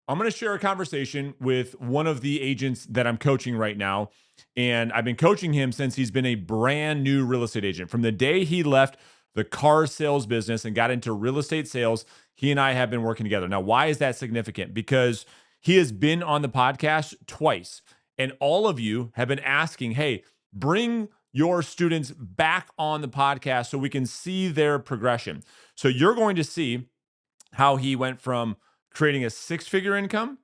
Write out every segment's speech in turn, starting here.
I'm going to share a conversation with one of the agents that I'm coaching right now. And I've been coaching him since he's been a brand new real estate agent. From the day he left the car sales business and got into real estate sales, he and I have been working together. Now, why is that significant? Because he has been on the podcast twice. And all of you have been asking, hey, bring your students back on the podcast so we can see their progression. So you're going to see how he went from creating a six-figure income.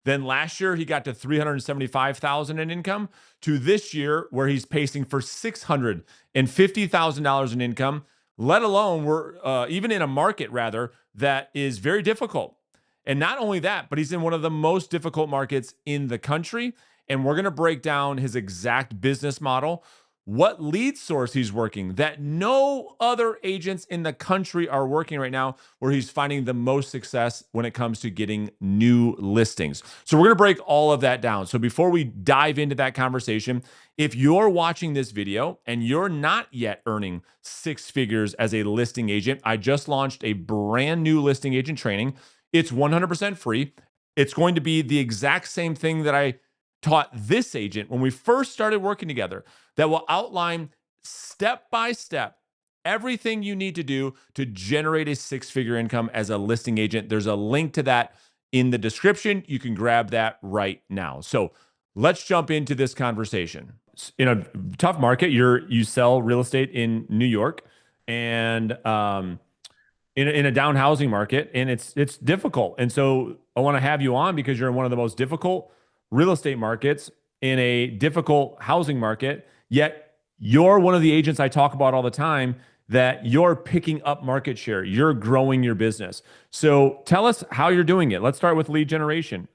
Then last year he got to 375,000 in income to this year where he's pacing for $650,000 in income, let alone we're even in a market rather that is very difficult. And not only that, but he's in one of the most difficult markets in the country. And we're going to break down his exact business model, what lead source he's working that no other agents in the country are working right now, where he's finding the most success when it comes to getting new listings. So we're going to break all of that down. So before we dive into that conversation, if you're watching this video and you're not yet earning six figures as a listing agent, I just launched a brand new listing agent training. It's 100% free. It's going to be the exact same thing that I taught this agent when we first started working together, that will outline step by step everything you need to do to generate a six-figure income as a listing agent. There's a link to that in the description. You can grab that right now. So let's jump into this conversation. In a tough market, you sell real estate in New York, and in a down housing market, and it's difficult. And so I want to have you on because you're in one of the most difficult real estate markets in a difficult housing market. Yet you're one of the agents I talk about all the time that you're picking up market share. You're growing your business. So tell us how you're doing it. Let's start with lead generation.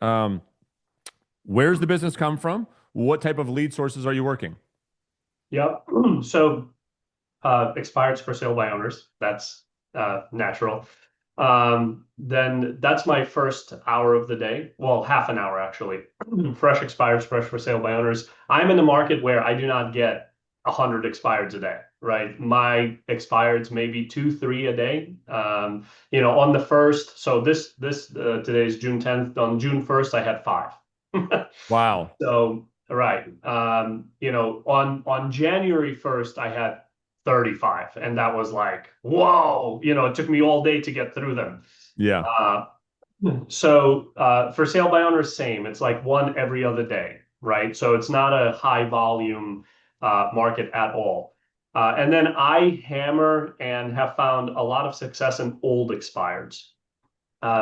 Where's the business come from? What type of lead sources are you working? Yep. So expireds for sale by owners. That's natural. Then that's my first hour of the day. Well, half an hour actually. Fresh expireds, fresh for sale by owners. I'm in the market where I do not get 100 expireds a day, right? My expireds maybe two, three a day. On the first, so today is June 10th. On June 1st, I had five. Wow. So, right. On January 1st, I had 35, and that was like, whoa, it took me all day to get through them. Yeah. For sale by owners, same. It's like one every other day, right? So it's not a high volume market at all. And then I hammer and have found a lot of success in old expireds.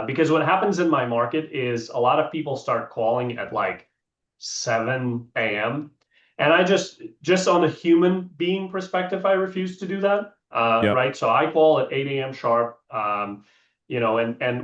Because what happens in my market is a lot of people start calling at like 7 a.m. And I just on a human being perspective, I refuse to do that. Yep. Right. So I call at 8 a.m. sharp. And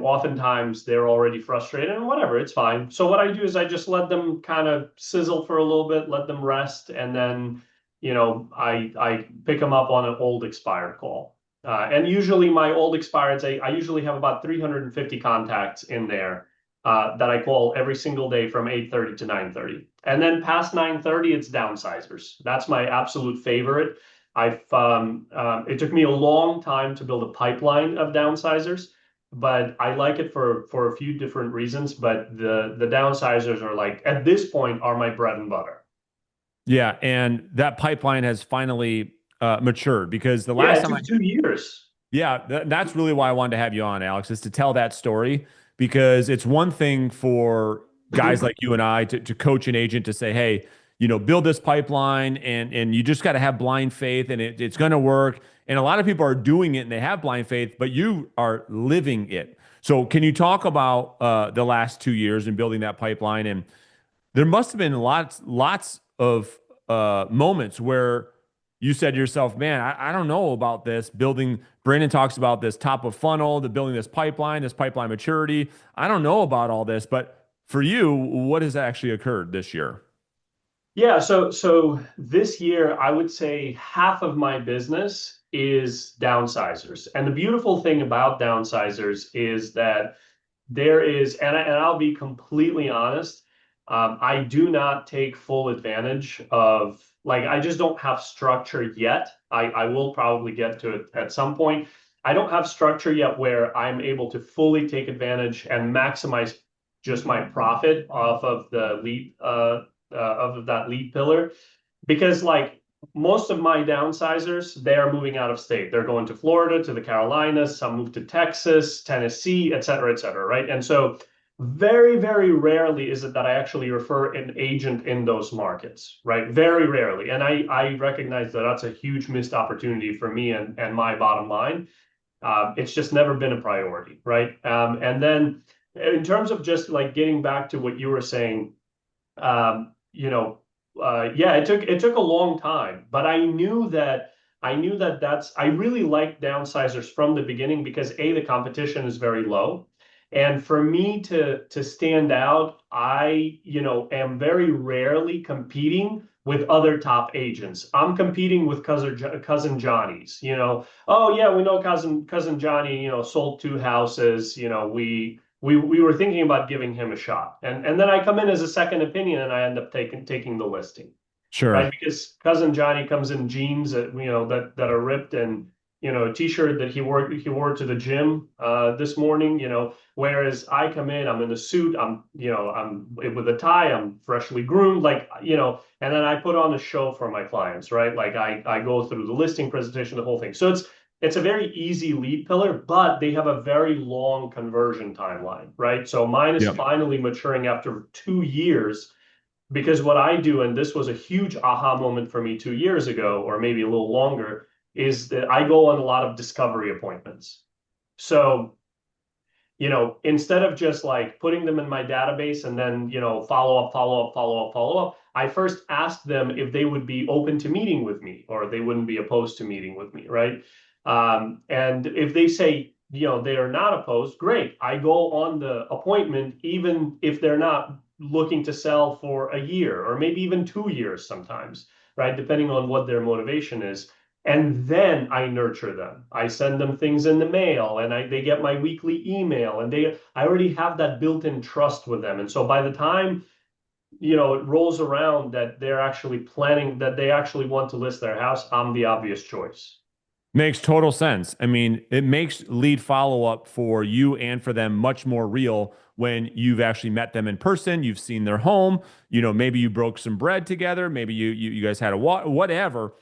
oftentimes they're already frustrated and whatever, it's fine. So what I do is I just let them kind of sizzle for a little bit, let them rest, and then I pick them up on an old expired call. And usually my old expireds, I usually have about 350 contacts in there that I call every single day from 8:30 to 9:30. And then past 9:30, it's downsizers. That's my absolute favorite. It took me a long time to build a pipeline of downsizers, but I like it for a few different reasons. But the downsizers are like, at this point, are my bread and butter. Yeah. And that pipeline has finally matured because the Yeah, last it time took 2 years. yeah, that's really why I wanted to have you on, Alex, is to tell that story because it's one thing for guys like you and I to coach an agent to say, hey, build this pipeline and you just got to have blind faith and it's going to work. And a lot of people are doing it and they have blind faith, but you are living it. So can you talk about the last 2 years and building that pipeline? And there must have been lots of moments where you said to yourself, man, I don't know about this building. Brandon talks about this top of funnel, the building this pipeline maturity. I don't know about all this, but for you, what has actually occurred this year? Yeah, so this year I would say half of my business is downsizers. And the beautiful thing about downsizers is that there is, and I'll be completely honest, I do not take full advantage of, like, I just don't have structure yet. I will probably get to it at some point. I don't have structure yet where I'm able to fully take advantage and maximize just my profit off of the lead of that lead pillar, because like most of my downsizers, they are moving out of state. They're going to Florida, to the Carolinas, some move to Texas, Tennessee, et cetera, right? And so very, very rarely is it that I actually refer an agent in those markets, right? Very rarely. And I recognize that that's a huge missed opportunity for me and my bottom line. It's just never been a priority, right? And then in terms of just like getting back to what you were saying, you know, yeah, it took a long time, but I really liked downsizers from the beginning because A, the competition is very low. And for me to stand out, am very rarely competing with other top agents. I'm competing with cousin Johnny's, oh yeah, we know cousin Johnny, sold two houses, we were thinking about giving him a shot. And then I come in as a second opinion and I end up taking the listing, right? Sure. Because cousin Johnny comes in jeans that are ripped, and a t-shirt that he wore to the gym this morning, whereas I come in, I'm in a suit, I'm with a tie, I'm freshly groomed, like, and then I put on a show for my clients, right? Like I go through the listing presentation, the whole thing. So it's a very easy lead pillar, but they have a very long conversion timeline, right? So mine is Yep. finally maturing after 2 years, because what I do, and this was a huge aha moment for me 2 years ago, or maybe a little longer, is that I go on a lot of discovery appointments. So, instead of just like putting them in my database and then, follow up, follow up, follow up, follow up, I first ask them if they would be open to meeting with me or they wouldn't be opposed to meeting with me, right? And if they say, they are not opposed, great. I go on the appointment, even if they're not looking to sell for a year or maybe even 2 years sometimes, right? Depending on what their motivation is. And then I nurture them. I send them things in the mail, and they get my weekly email, and I already have that built-in trust with them. And so by the time, it rolls around that they're actually planning, that they actually want to list their house, I'm the obvious choice. Makes total sense. I mean, it makes lead follow up for you and for them much more real when you've actually met them in person, you've seen their home, maybe you broke some bread together, maybe you guys had a whatever.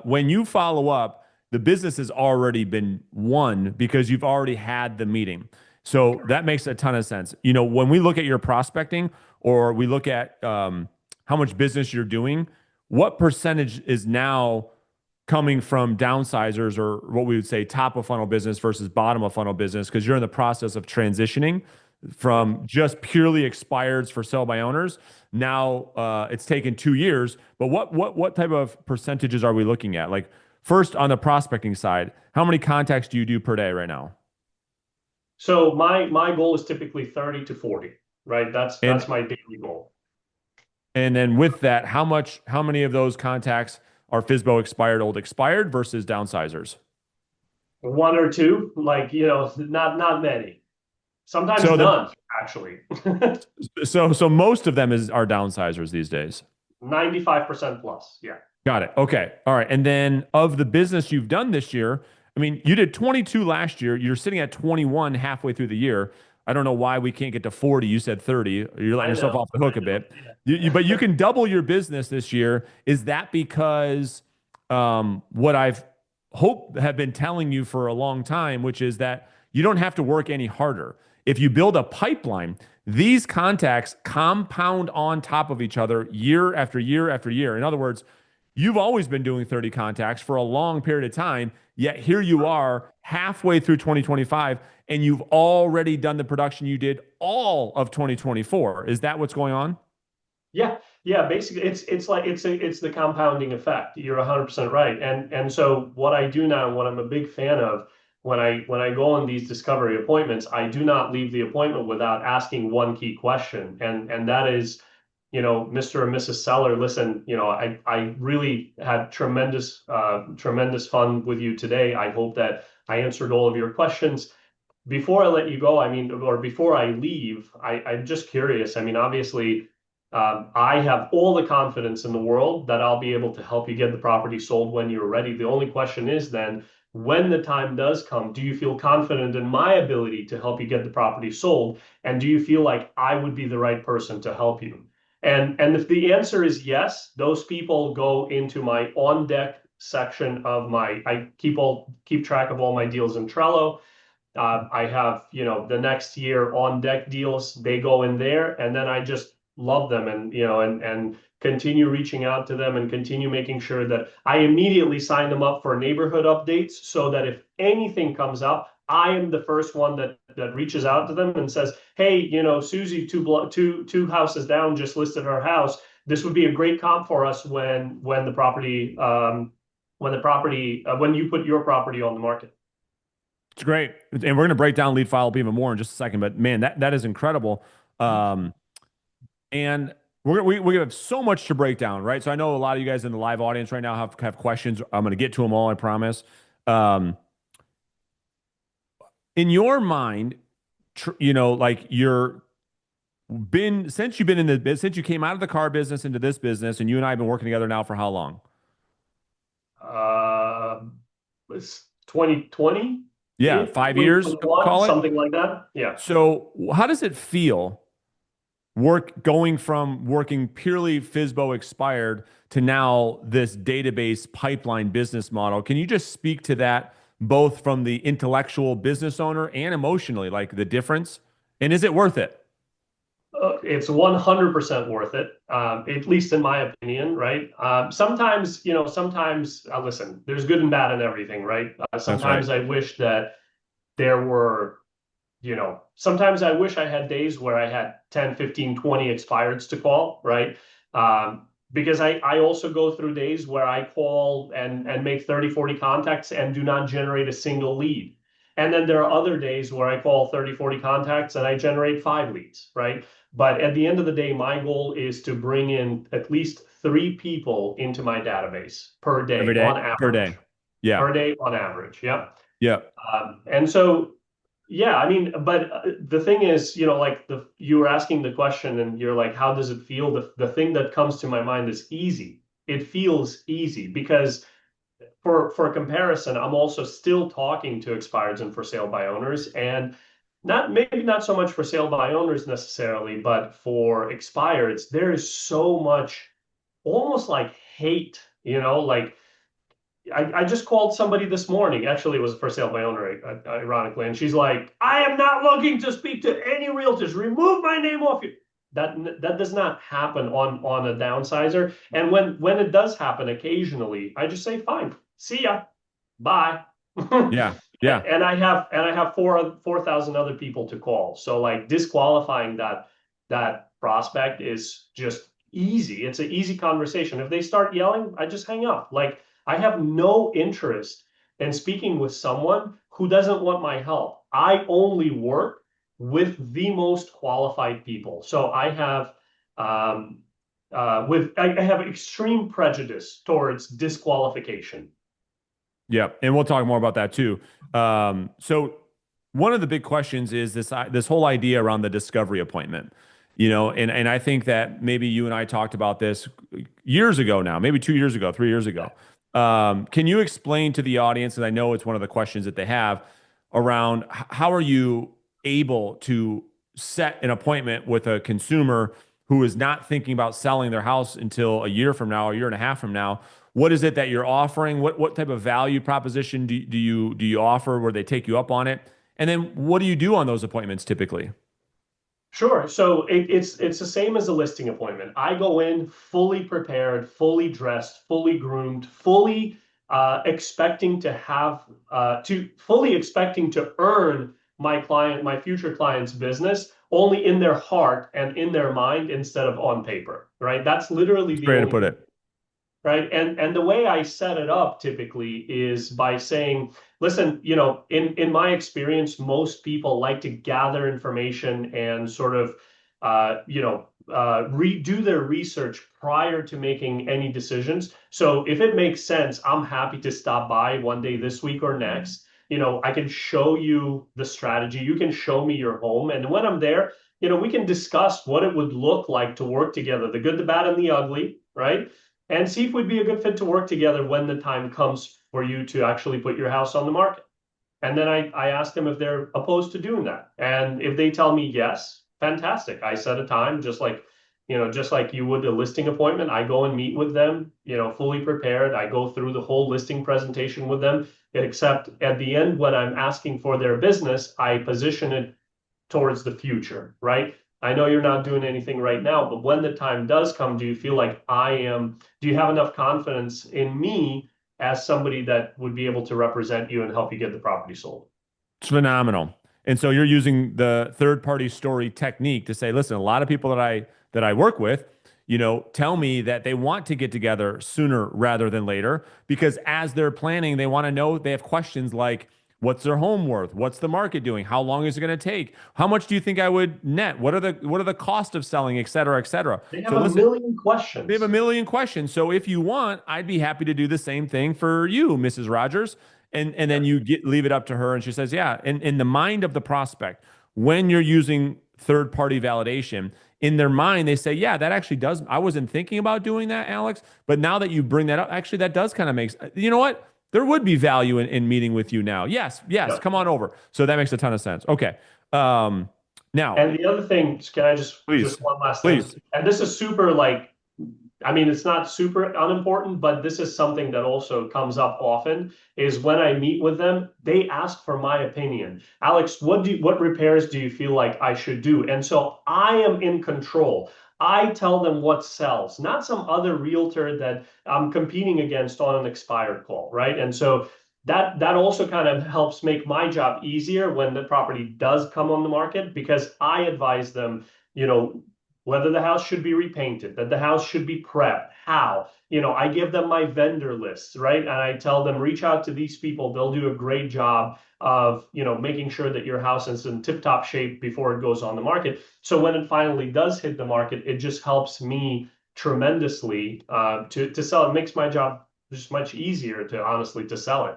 When you follow up, the business has already been won because you've already had the meeting. So that makes a ton of sense. When we look at your prospecting or we look at how much business you're doing, what percentage is now coming from downsizers or what we would say top of funnel business versus bottom of funnel business because you're in the process of transitioning from just purely expireds for sell by owners. Now it's taken 2 years, but what type of percentages are we looking at? Like first on the prospecting side, how many contacts do you do per day right now? So my goal is typically 30 to 40, right? That's And my daily goal. and then with that, how many of those contacts are FISBO expired, old expired versus downsizers? One or two, like, not many. Sometimes So the none, actually. so most of them are downsizers these days. 95% plus. Yeah. Got it. Okay. All right. And then of the business you've done this year, I mean, you did 22 last year. You're sitting at 21 halfway through the year. I don't know why we can't get to 40. You said 30. You're letting I yourself know. off the I hook a know. bit. Yeah. But you can double your business this year. Is that because what I've have been telling you for a long time, which is that you don't have to work any harder. If you build a pipeline, these contacts compound on top of each other year after year after year. In other words, you've always been doing 30 contacts for a long period of time, yet here you are halfway through 2025 and you've already done the production you did all of 2024. Is that what's going on? Yeah, yeah. Basically, it's like it's the compounding effect. You're 100% right. And so what I do now, what I'm a big fan of, when I go on these discovery appointments, I do not leave the appointment without asking one key question, and that is, Mr. and Mrs. Seller, listen, I really had tremendous fun with you today. I hope that I answered all of your questions. Before I let you go, I mean, or before I leave, I'm just curious. I mean, obviously, I have all the confidence in the world that I'll be able to help you get the property sold when you're ready. The only question is then, when the time does come, do you feel confident in my ability to help you get the property sold? And do you feel like I would be the right person to help you? And if the answer is yes, those people go into my on deck section of my, I keep track of all my deals in Trello. I have, the next year on deck deals, they go in there, and then I just love them, and, and continue reaching out to them and continue making sure that I immediately sign them up for neighborhood updates so that if anything comes up, I am the first one that reaches out to them and says, hey, Susie, two houses down just listed her house. This would be a great comp for us when the property when you put your property on the market. It's great. And we're going to break down lead follow up even more in just a second. But man, that is incredible. Um, and we have so much to break down, right? So I know a lot of you guys in the live audience right now have questions. I'm going to get to them all, I promise. Um, in your mind, like since you've been in the since you came out of the car business into this business, and you and I have been working together now for how long? Uh, it's 2020 Yeah, ish, 5 years, 2021, call it. something like that. Yeah. So how does it feel going from working purely FISBO expired to now this database pipeline business model? Can you just speak to that both from the intellectual business owner and emotionally, like the difference? And is it worth it? It's 100% worth it, at least in my opinion, right? Sometimes, listen, there's good and bad in everything, right? That's right. Sometimes I wish that there were, sometimes I wish I had days where I had 10, 15, 20 expireds to call, right? Because I also go through days where I call and make 30, 40 contacts and do not generate a single lead. And then there are other days where I call 30, 40 contacts and I generate 5 leads, right? But at the end of the day, my goal is to bring in at least 3 people into my database per Every day on day, per average. day. Yeah. Per day on average. Yep. Yeah. And so, yeah, I mean, but the thing is, like you were asking the question and you're like, how does it feel? The thing that comes to my mind is easy. It feels easy because for comparison, I'm also still talking to expireds and for sale by owners, and maybe not so much for sale by owners necessarily, but for expireds, there is so much almost like hate, like I just called somebody this morning. Actually, it was for sale by owner, ironically, and she's like, "I am not looking to speak to any realtors. Remove my name off you." That does not happen on a downsizer. And when it does happen occasionally, I just say, "Fine, see ya, bye." Yeah. Yeah. And I have 4,000 other people to call. So like disqualifying that prospect is just easy. It's an easy conversation. If they start yelling, I just hang up. Like I have no interest in speaking with someone who doesn't want my help. I only work with the most qualified people. So um, I have extreme prejudice towards disqualification. Yeah, and we'll talk more about that too. So one of the big questions is this whole idea around the discovery appointment. And I think that maybe you and I talked about this years ago now, maybe 2 years ago, 3 years ago. Can you explain to the audience, and I know it's one of the questions that they have around how are you able to set an appointment with a consumer who is not thinking about selling their house until a year from now, a year and a half from now? What is it that you're offering? What type of value proposition do you offer where they take you up on it? And then what do you do on those appointments typically? Sure. So it's the same as a listing appointment. I go in fully prepared, fully dressed, fully groomed, fully expecting to earn my future client's business only in their heart and in their mind instead of on paper, right? That's literally That's a the great way to only put thing, it. right? And the way I set it up typically is by saying, listen, in my experience, most people like to gather information and sort of, redo their research prior to making any decisions. So if it makes sense, I'm happy to stop by one day this week or next. I can show you the strategy. You can show me your home. And when I'm there, we can discuss what it would look like to work together, the good, the bad, and the ugly, right? And see if we'd be a good fit to work together when the time comes for you to actually put your house on the market. And then I ask them if they're opposed to doing that. And if they tell me yes, fantastic. I set a time, just like you would a listing appointment. I go and meet with them, fully prepared. I go through the whole listing presentation with them, except at the end, when I'm asking for their business, I position it towards the future, right? I know you're not doing anything right now, but when the time does come, do you feel like do you have enough confidence in me as somebody that would be able to represent you and help you get the property sold? It's phenomenal. And so you're using the third party story technique to say, listen, a lot of people that I work with, tell me that they want to get together sooner rather than later because as they're planning, they want to know they have questions like, what's their home worth? What's the market doing? How long is it going to take? How much do you think I would net? What are the cost of selling, et cetera, et cetera? They have So a listen, million they have a questions. million questions. So if you want, I'd be happy to do the same thing for you, Mrs. Rogers. And then you leave it up to her and she says, yeah. And in the mind of the prospect, when you're using third party validation, in their mind, they say, yeah, that actually does. I wasn't thinking about doing that, Alex. But now that you bring that up, actually, that does kind of make, you know what? There would be value in meeting with you now. Yes, yes, Yeah. come on over. So that makes a ton of sense. Okay. Now, And the other thing, can I just please, one last thing? please. And this is super like, I mean, it's not super unimportant, but this is something that also comes up often is when I meet with them, they ask for my opinion. Alex, what repairs do you feel like I should do? And so I am in control. I tell them what sells, not some other realtor that I'm competing against on an expired call, right? And so that also kind of helps make my job easier when the property does come on the market because I advise them, you know, whether the house should be repainted, that the house should be prepped, how. I give them my vendor lists, right? And I tell them, reach out to these people. They'll do a great job of, making sure that your house is in tip-top shape before it goes on the market. So when it finally does hit the market, it just helps me tremendously to sell. It makes my job just much easier to honestly to sell it.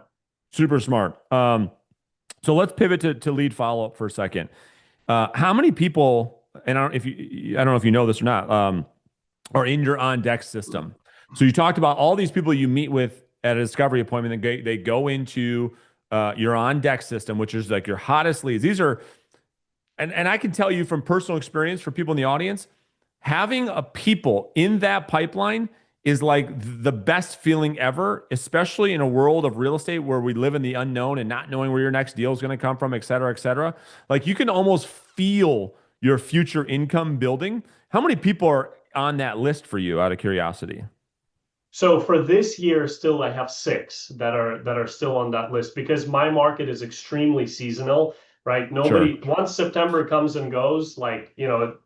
Super smart. So let's pivot to lead follow up for a second. How many people, and I don't know if you know this or not, are in your on deck system? So you talked about all these people you meet with at a discovery appointment. They go into your on deck system, which is like your hottest leads. These are, and I can tell you from personal experience for people in the audience, having a people in that pipeline is like the best feeling ever, especially in a world of real estate where we live in the unknown and not knowing where your next deal is going to come from, et cetera, et cetera. Like you can almost feel your future income building. How many people are on that list for you out of curiosity? So for this year, still I have six that are still on that list because my market is extremely seasonal, right? Sure. Nobody once September comes and goes, like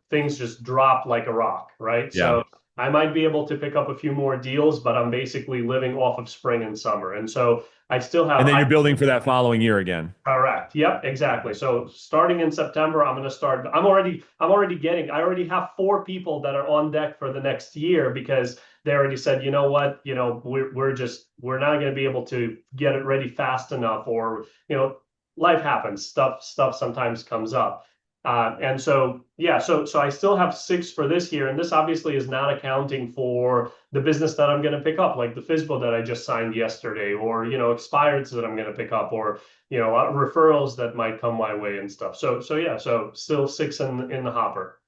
things just drop like a rock, right? Yeah. So I might be able to pick up a few more deals, but I'm basically living off of spring and summer, and so I still have And then I you're building for that following year again. Correct. Yep, exactly. So starting in September, I'm going to start. I'm already getting. I already have four people that are on deck for the next year because they already said, you know what, we're not going to be able to get it ready fast enough, or life happens. Stuff sometimes comes up. And so, yeah, so I still have six for this year, and this obviously is not accounting for the business that I'm going to pick up, like the FISBO that I just signed yesterday, or expireds that I'm going to pick up, or referrals that might come my way and stuff. So yeah, so still six in the hopper.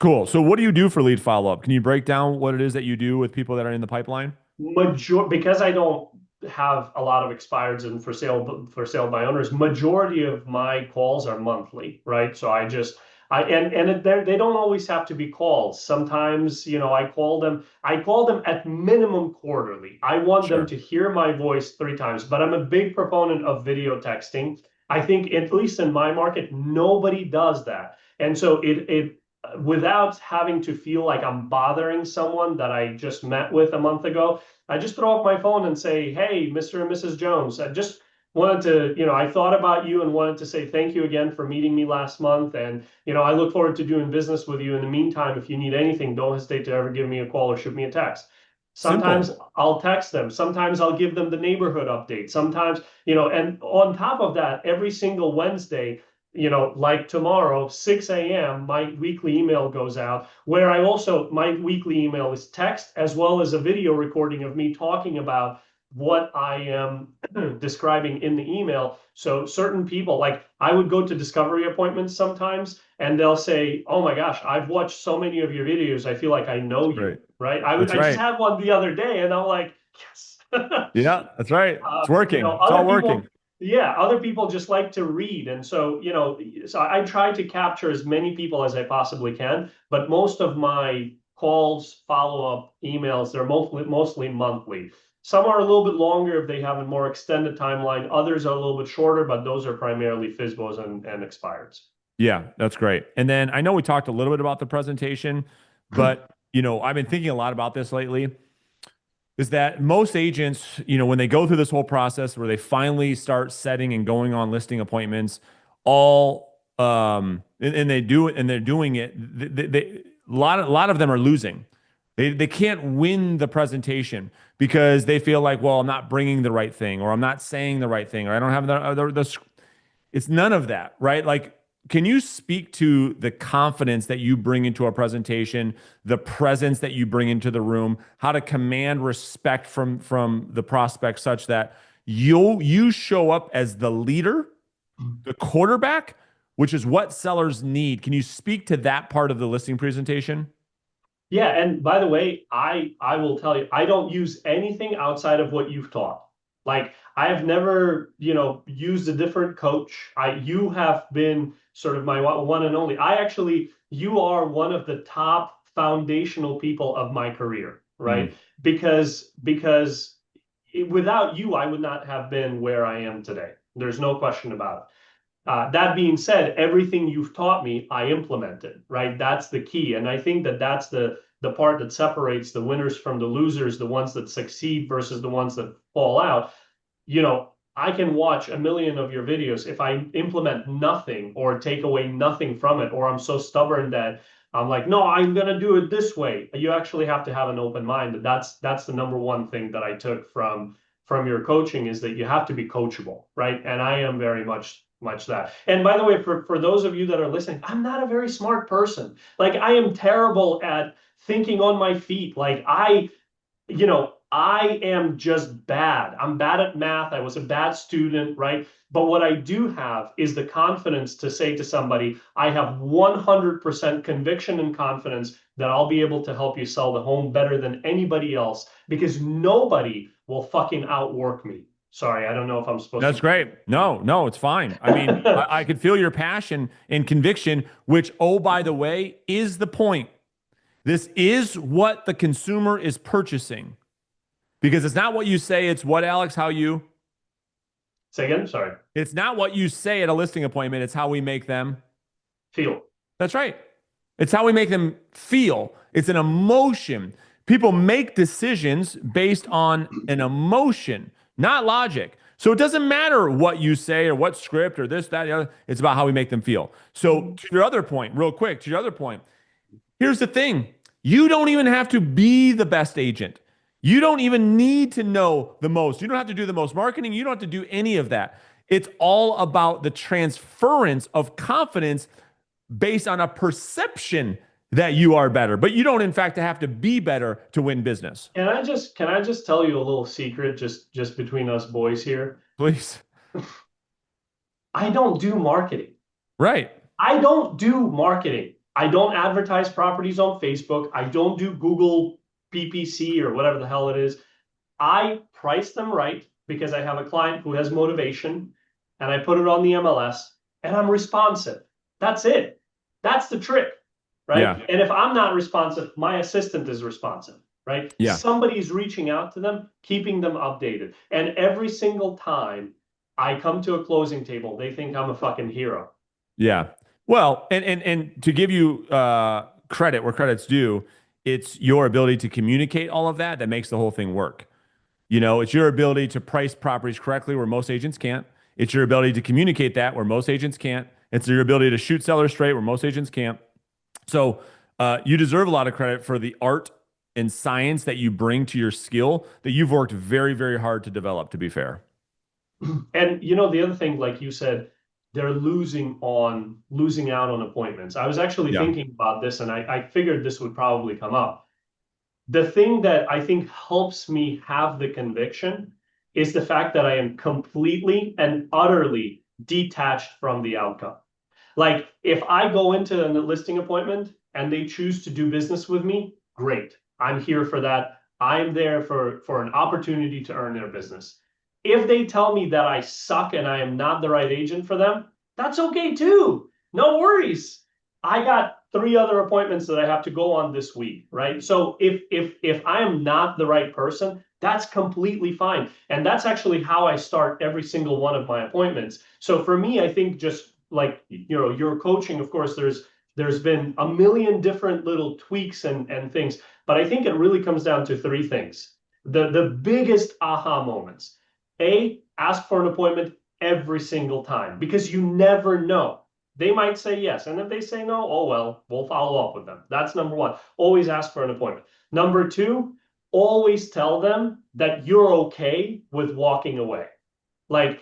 Cool. So what do you do for lead follow up? Can you break down what it is that you do with people that are in the pipeline? Because I don't have a lot of expireds and for sale by owners, majority of my calls are monthly, right? So they don't always have to be calls. Sometimes, I call them at minimum quarterly. I want them Sure. to hear my voice 3 times, but I'm a big proponent of video texting. I think at least in my market, nobody does that. And so it without having to feel like I'm bothering someone that I just met with a month ago, I just throw up my phone and say, hey, Mr. and Mrs. Jones, I just wanted to, I thought about you and wanted to say thank you again for meeting me last month. And, I look forward to doing business with you. In the meantime, if you need anything, don't hesitate to ever give me a call or shoot me a text. Simple. Sometimes I'll text them. Sometimes I'll give them the neighborhood update. Sometimes, and on top of that, every single Wednesday, like tomorrow, 6 a.m., my weekly email goes out where my weekly email is text as well as a video recording of me talking about what I am describing in the email. So certain people, like I would go to discovery appointments sometimes, and they'll say, "Oh my gosh, I've watched so many of your videos. I feel like I know you." Great. Right? That's I just right. had one the other day, and I'm like, yes. Yeah, that's right. It's You know, working. It's all other people, working. yeah, other people just like to read. And so, you know, so I try to capture as many people as I possibly can, but most of my calls, follow-up emails, they're mostly monthly. Some are a little bit longer if they have a more extended timeline. Others are a little bit shorter, but those are primarily FISBOs and expireds. Yeah, that's great. And then I know we talked a little bit about the presentation, but I've been thinking a lot about this lately. Is that most agents, when they go through this whole process where they finally start setting and going on listing appointments, all and they do it and they're doing it, a lot of them are losing. They can't win the presentation because they feel like, well, I'm not bringing the right thing, or I'm not saying the right thing, or I don't have the it's none of that, right? Like, can you speak to the confidence that you bring into a presentation, the presence that you bring into the room, how to command respect from the prospect such that you show up as the leader, the quarterback, which is what sellers need. Can you speak to that part of the listing presentation? Yeah, and by the way, I will tell you, I don't use anything outside of what you've taught. Like I have never, used a different coach. You have been sort of my one and only. You are one of the top foundational people of my career, right? Mm, Because without you, I would not have been where I am today. There's no question about it. That being said, everything you've taught me, I implemented, right? That's the key. And I think that that's the part that separates the winners from the losers, the ones that succeed versus the ones that fall out. I can watch a million of your videos. If I implement nothing or take away nothing from it, or I'm so stubborn that I'm like, no, I'm gonna do it this way. You actually have to have an open mind. That's the number one thing that I took from your coaching is that you have to be coachable, right? And I am very much that. And by the way, for those of you that are listening, I'm not a very smart person. Like I am terrible at thinking on my feet. Like I am just bad. I'm bad at math. I was a bad student, right? But what I do have is the confidence to say to somebody, I have 100% conviction and confidence that I'll be able to help you sell the home better than anybody else because nobody will fucking outwork me. Sorry, I don't know if I'm supposed that's to. great. No, no, it's fine. I mean, I could feel your passion and conviction, which, oh, by the way, is the point. This is what the consumer is purchasing because it's not what you say. It's what, Alex, how you, Say again, sorry. it's not what you say at a listing appointment. It's how we make them. Feel. That's right. It's how we make them feel. It's an emotion. People make decisions based on an emotion, not logic. So it doesn't matter what you say or what script or this, that, the other. It's about how we make them feel. So to your other point, real quick, to your other point, here's the thing. You don't even have to be the best agent. You don't even need to know the most. You don't have to do the most marketing. You don't have to do any of that. It's all about the transference of confidence based on a perception that you are better, but you don't in fact have to be better to win business. Can I just tell you a little secret just between us boys here? Please. I don't do marketing. Right. I don't do marketing. I don't advertise properties on Facebook. I don't do Google PPC or whatever the hell it is. I price them right because I have a client who has motivation and I put it on the MLS and I'm responsive. That's it. That's the trick, right? Yeah. And if I'm not responsive, my assistant is responsive, right? Yeah. Somebody's reaching out to them, keeping them updated. And every single time I come to a closing table, they think I'm a fucking hero. Yeah. Well, and to give you credit where credit's due, it's your ability to communicate all of that that makes the whole thing work. It's your ability to price properties correctly where most agents can't. It's your ability to communicate that where most agents can't. It's your ability to shoot sellers straight where most agents can't. So you deserve a lot of credit for the art and science that you bring to your skill that you've worked very, very hard to develop, to be fair. And the other thing, like you said, they're losing out on appointments. I was actually Yeah. thinking about this and I figured this would probably come up. The thing that I think helps me have the conviction is the fact that I am completely and utterly detached from the outcome. Like if I go into a listing appointment and they choose to do business with me, great. I'm here for that. I'm there for an opportunity to earn their business. If they tell me that I suck and I am not the right agent for them, that's okay too. No worries. I got 3 other appointments that I have to go on this week, right? So if I am not the right person, that's completely fine. And that's actually how I start every single one of my appointments. So for me, I think just like your coaching, of course, there's been a million different little tweaks and things, but I think it really comes down to 3 things. The biggest aha moments. Ask for an appointment every single time because you never know. They might say yes. And if they say no, oh, well, we'll follow up with them. That's number one. Always ask for an appointment. Number two, always tell them that you're okay with walking away. Like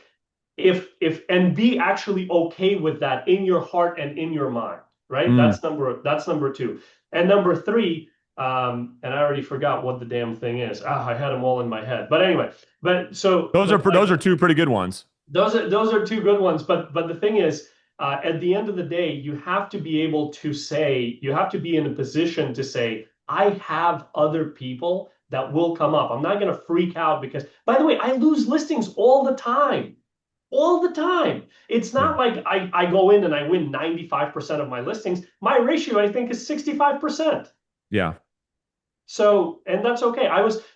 if and be actually okay with that in your heart and in your mind, right? Mm. That's number two. And number three, and I already forgot what the damn thing is. I had them all in my head. But anyway, but Those like are two pretty good ones. those are 2 good ones. But the thing is, at the end of the day, you have to be able to say, you have to be in a position to say, I have other people that will come up. I'm not going to freak out because, by the way, I lose listings all the time. All the time. It's Yeah. not like I go in and I win 95% of my listings. My ratio, I think, is 65%. Yeah. So, and that's okay.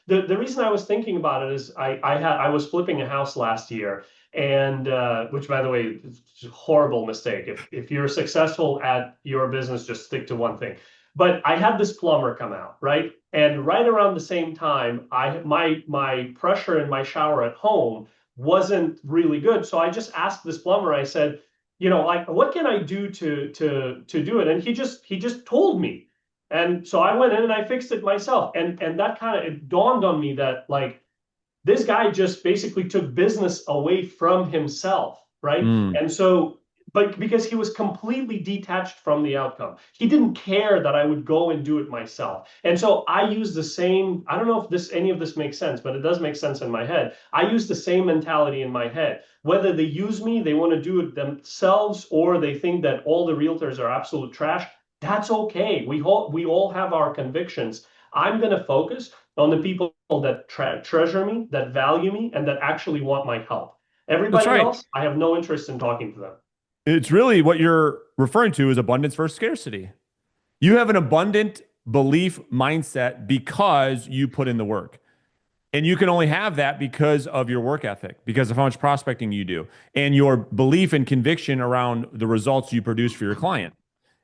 The reason I was thinking about it is I was flipping a house last year, and which, by the way, is a horrible mistake. If you're successful at your business, just stick to one thing. But I had this plumber come out, right? And right around the same time, my pressure in my shower at home wasn't really good. So I just asked this plumber, I said, like, what can I do to do it? And he just told me. And so I went in and I fixed it myself. And that kind of, it dawned on me that like this guy just basically took business away from himself, right? Mm. And so, but because he was completely detached from the outcome, he didn't care that I would go and do it myself. And so I use the same, I don't know if any of this makes sense, but it does make sense in my head. I use the same mentality in my head. Whether they use me, they want to do it themselves, or they think that all the realtors are absolute trash, that's okay. We all have our convictions. I'm going to focus on the people that treasure me, that value me, and that actually want my help. That's Everybody right. else, I have no interest in talking to them. It's really what you're referring to is abundance versus scarcity. You have an abundant belief mindset because you put in the work. And you can only have that because of your work ethic, because of how much prospecting you do, and your belief and conviction around the results you produce for your client.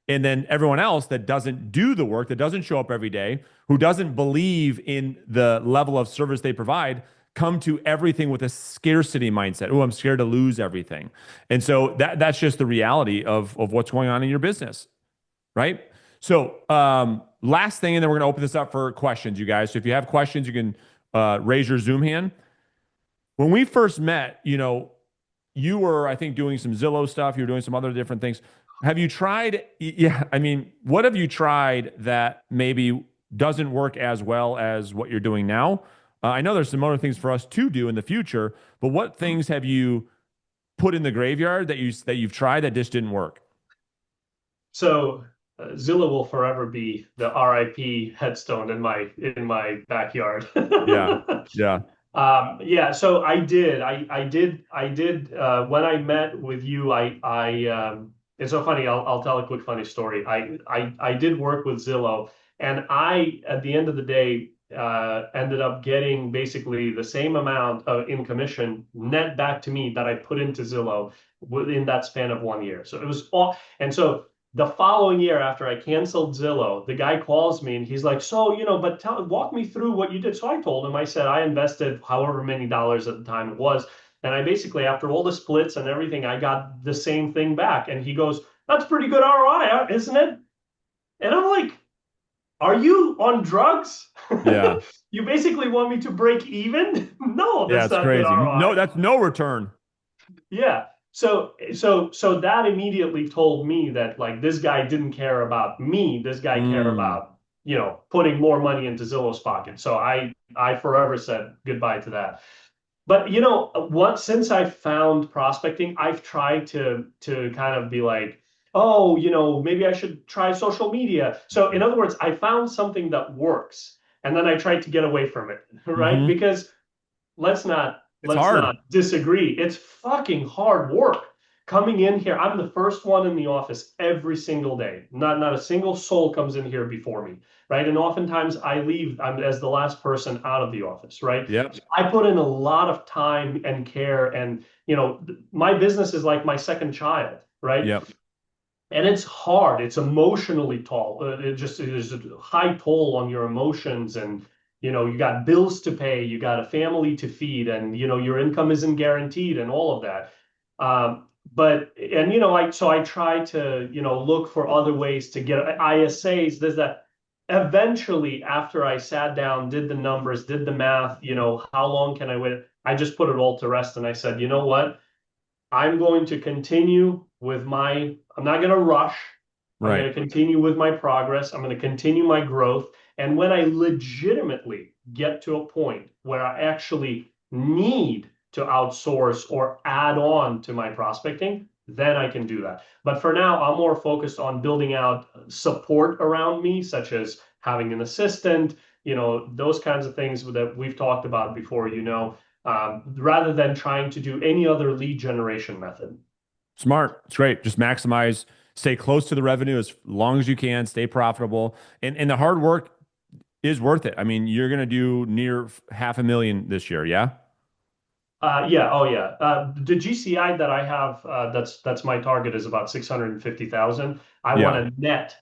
And then everyone else that doesn't do the work, that doesn't show up every day, who doesn't believe in the level of service they provide, come to everything with a scarcity mindset. Oh, I'm scared to lose everything. And so that's just the reality of what's going on in your business, right? So last thing, and then we're going to open this up for questions, you guys. So if you have questions, you can raise your Zoom hand. When we first met, you were, I think, doing some Zillow stuff. You were doing some other different things. Have you tried? Yeah, I mean, what have you tried that maybe doesn't work as well as what you're doing now? I know there's some other things for us to do in the future, but what things have you put in the graveyard that you've tried that just didn't work? So Zillow will forever be the RIP headstone in my backyard. Yeah, yeah. Yeah, so I did. When I met with you, it's so funny. I'll tell a quick funny story. I did work with Zillow, and at the end of the day, ended up getting basically the same amount of in commission net back to me that I put into Zillow within that span of 1 year. So it was all, and so the following year after I canceled Zillow, the guy calls me and he's like, so, but walk me through what you did. So I told him, I said, I invested however many dollars at the time it was. And I basically, after all the splits and everything, I got the same thing back. And he goes, that's pretty good ROI, isn't it? And I'm like, are you on drugs? Yeah. You basically want me to break even? No, Yeah, that's it's not good crazy. No, ROI. that's no return. Yeah. So that immediately told me that like this guy didn't care about me. This guy cared Mm. about, putting more money into Zillow's pocket. So I forever said goodbye to that. But you know, what since I found prospecting, I've tried to kind of be like, oh, you know, maybe I should try social media. So in other words, I found something that works, and then I tried to get away from it, right? Hmm. Because let's not It's let's hard. not disagree. It's fucking hard work. Coming in here, I'm the first one in the office every single day. Not a single soul comes in here before me, right? And oftentimes I leave, I'm as the last person out of the office, right? Yep. So I put in a lot of time and care, and you know, my business is like my second child, right? Yep. And it's hard. It's emotionally tall. It just there's a high toll on your emotions, and you know you got bills to pay, you got a family to feed, and you know your income isn't guaranteed, and all of that. But and you know I try to look for other ways to get ISAs. There's that. Eventually, after I sat down, did the numbers, did the math, how long can I wait? I just put it all to rest, and I said, you know what? I'm going to continue with I'm not going to rush. I'm going Right. to continue with my progress. I'm going to continue my growth. And when I legitimately get to a point where I actually need to outsource or add on to my prospecting, then I can do that. But for now, I'm more focused on building out support around me, such as having an assistant, those kinds of things that we've talked about before, rather than trying to do any other lead generation method. Smart. It's great. Just maximize, stay close to the revenue as long as you can, stay profitable. And the hard work is worth it. I mean, you're going to do near 500,000 this year. Yeah. Yeah, oh yeah. The GCI that I have, that's my target is about 650,000. I want Yeah. to net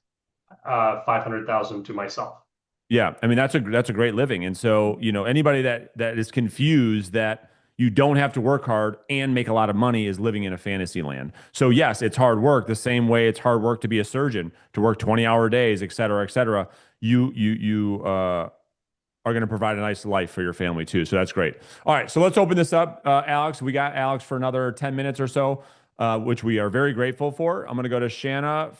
500,000 to myself. Yeah, I mean that's a great living. And so, anybody that is confused that you don't have to work hard and make a lot of money is living in a fantasy land. So yes, it's hard work the same way it's hard work to be a surgeon, to work 20-hour days, et cetera, et cetera. You are going to provide a nice life for your family too. So that's great. All right, so let's open this up, Alex. We got Alex for another 10 minutes or so, which we are very grateful for. I'm going to go to Shanna